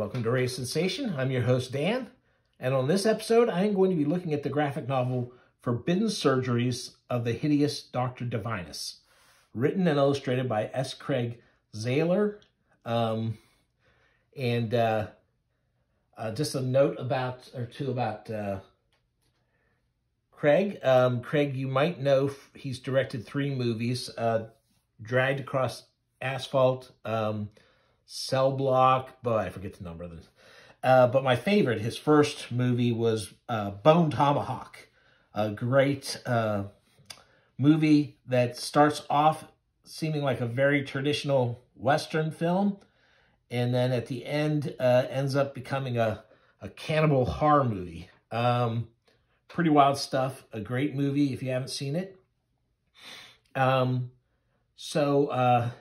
welcome to Radio Sensation. I'm your host, Dan, and on this episode, I am going to be looking at the graphic novel Forbidden Surgeries of the Hideous Dr. Divinus, written and illustrated by S. Craig Zahler. Just a note about Craig. Craig, you might know he's directed 3 movies, Dragged Across Asphalt, Cell Block, but I forget the number of them. But my favorite, his first movie was Bone Tomahawk, a great movie that starts off seeming like a very traditional Western film, and then at the end ends up becoming a cannibal horror movie. Pretty wild stuff. A great movie if you haven't seen it. So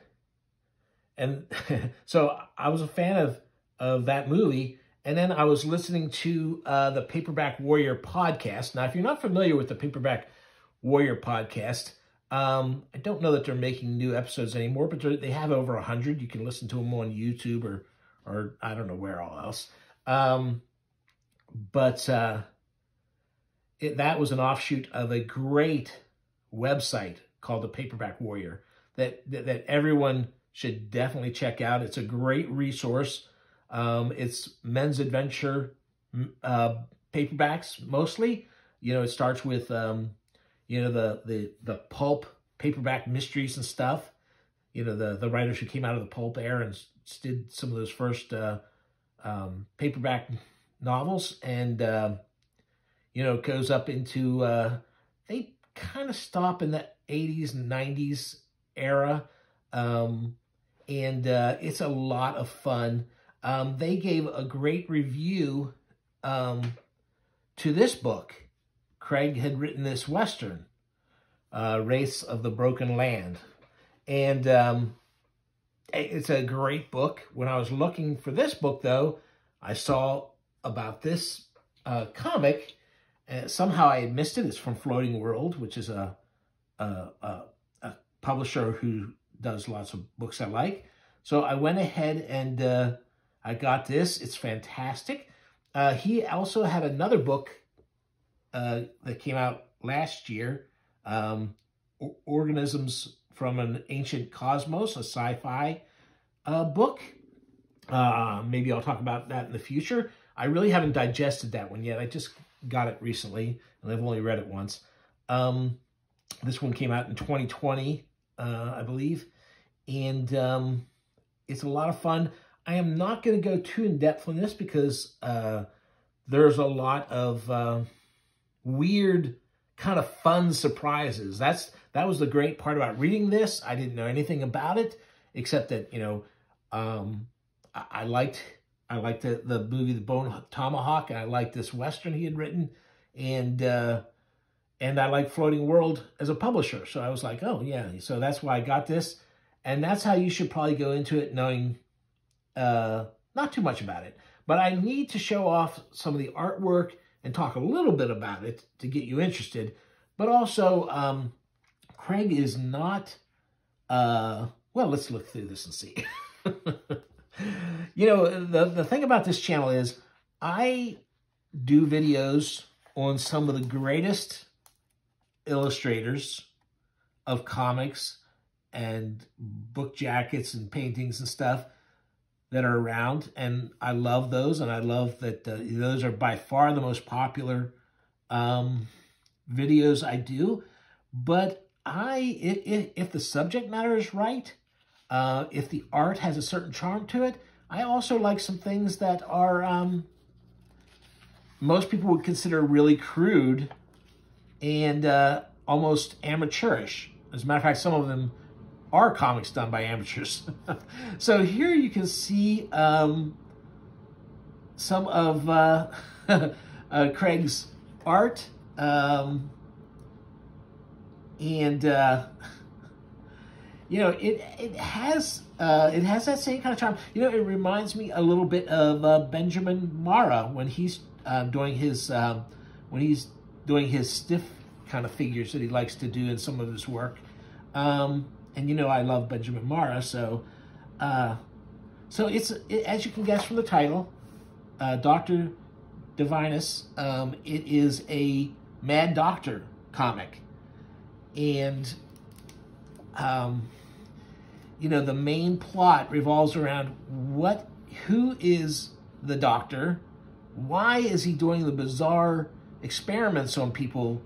I was a fan of that movie, and then I was listening to the Paperback Warrior podcast. Now, if you're not familiar with the Paperback Warrior podcast, I don't know that they're making new episodes anymore, but they have over 100. You can listen to them on YouTube or I don't know where all else. That was an offshoot of a great website called the Paperback Warrior that everyone should definitely check out. It's a great resource. It's men's adventure paperbacks mostly. You know, it starts with the pulp paperback mysteries and stuff. You know, the writers who came out of the pulp era and did some of those first paperback novels, and it goes up into they kind of stop in the 80s and 90s era. It's a lot of fun. They gave a great review to this book. Craig had written this Western, Race of the Broken Land. And it's a great book. When I was looking for this book, though, I saw about this comic. Somehow I had missed it. It's from Floating World, which is a publisher who does lots of books I like. So I went ahead and I got this. It's fantastic. He also had another book that came out last year, Organisms from an Ancient Cosmos, a sci-fi book. Maybe I'll talk about that in the future. I really haven't digested that one yet. I just got it recently, and I've only read it once. This one came out in 2020, I believe. And it's a lot of fun. I am not going to go too in-depth on this because there's a lot of weird, kind of fun surprises. That was the great part about reading this. I didn't know anything about it, except that, I liked the movie The Bone Tomahawk, and I liked this Western he had written, and I like Floating World as a publisher. So I was like, oh, yeah. So that's why I got this. And that's how you should probably go into it, knowing not too much about it. But I need to show off some of the artwork and talk a little bit about it to get you interested. But also, Craig is not... well, let's look through this and see. The thing about this channel is I do videos on some of the greatest illustrators of comics and book jackets and paintings and stuff that are around, and I love those, and I love that those are by far the most popular videos I do. But if the subject matter is right, if the art has a certain charm to it, I also like some things that are most people would consider really crude and almost amateurish. As a matter of fact, some of them are comics done by amateurs. So here you can see some of Craig's art, it has that same kind of charm. It reminds me a little bit of Benjamin Marra when he's doing his stiff kind of figures that he likes to do in some of his work. And I love Benjamin Marra, so So as you can guess from the title, Dr. Divinus, it is a Mad Doctor comic. And, you know, the main plot revolves around who is the doctor? Why is he doing the bizarre experiments on people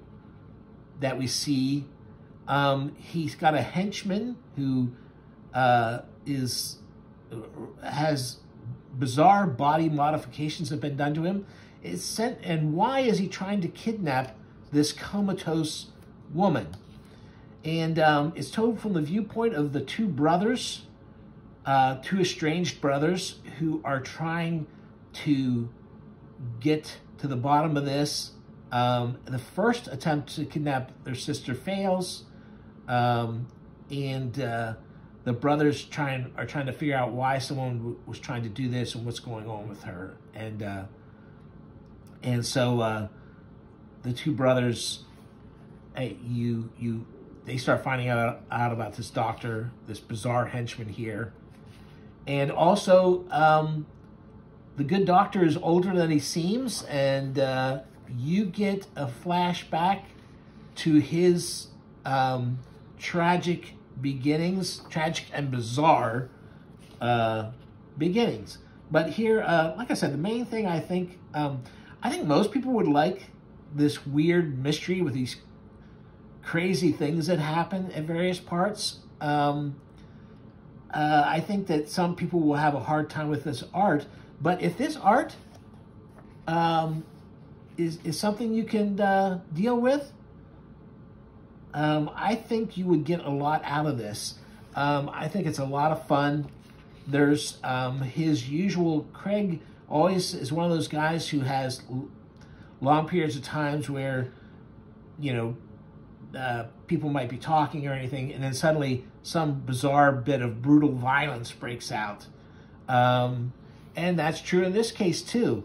that we see? He's got a henchman who has bizarre body modifications that have been done to him. And why is he trying to kidnap this comatose woman? And it's told from the viewpoint of the two brothers, two estranged brothers who are trying to get to the bottom of this. The first attempt to kidnap their sister fails, and the brothers are trying to figure out why someone was trying to do this and what's going on with her. And so the two brothers, they start finding out about this doctor, this bizarre henchman here. And also, the good doctor is older than he seems, and you get a flashback to his tragic and bizarre beginnings. But here, like I said, the main thing I think most people would like this weird mystery with these crazy things that happen at various parts. I think that some people will have a hard time with this art, but if this art is something you can deal with, I think you would get a lot out of this. I think it's a lot of fun. There's his usual, Craig always is one of those guys who has long periods of times where, you know, people might be talking or anything, and then suddenly some bizarre bit of brutal violence breaks out. And that's true in this case too.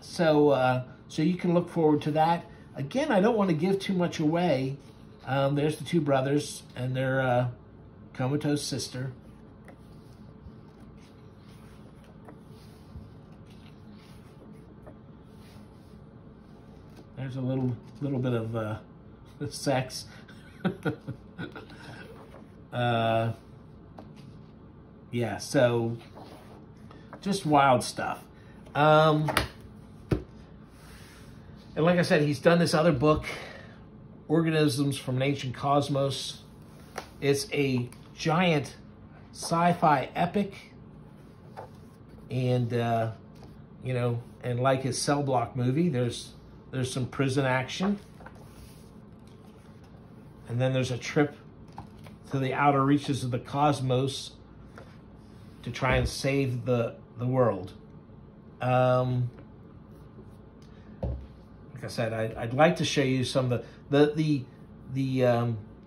So you can look forward to that. Again, I don't want to give too much away. There's the two brothers and their comatose sister. There's a little bit of sex. Yeah, so just wild stuff. And like I said, he's done this other book, Organisms from an Ancient Cosmos. It's a giant sci-fi epic, and you know, and like his Cell Block movie, there's some prison action, and then there's a trip to the outer reaches of the cosmos to try and save the world. Like I said, I'd like to show you some of the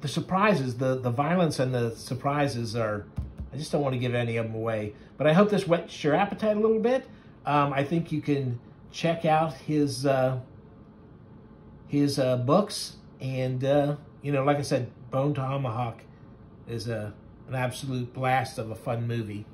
surprises, the violence and the surprises are. I just don't want to give any of them away. But I hope this whets your appetite a little bit. I think you can check out his books, and you know, like I said, Bone Tomahawk is an absolute blast of a fun movie.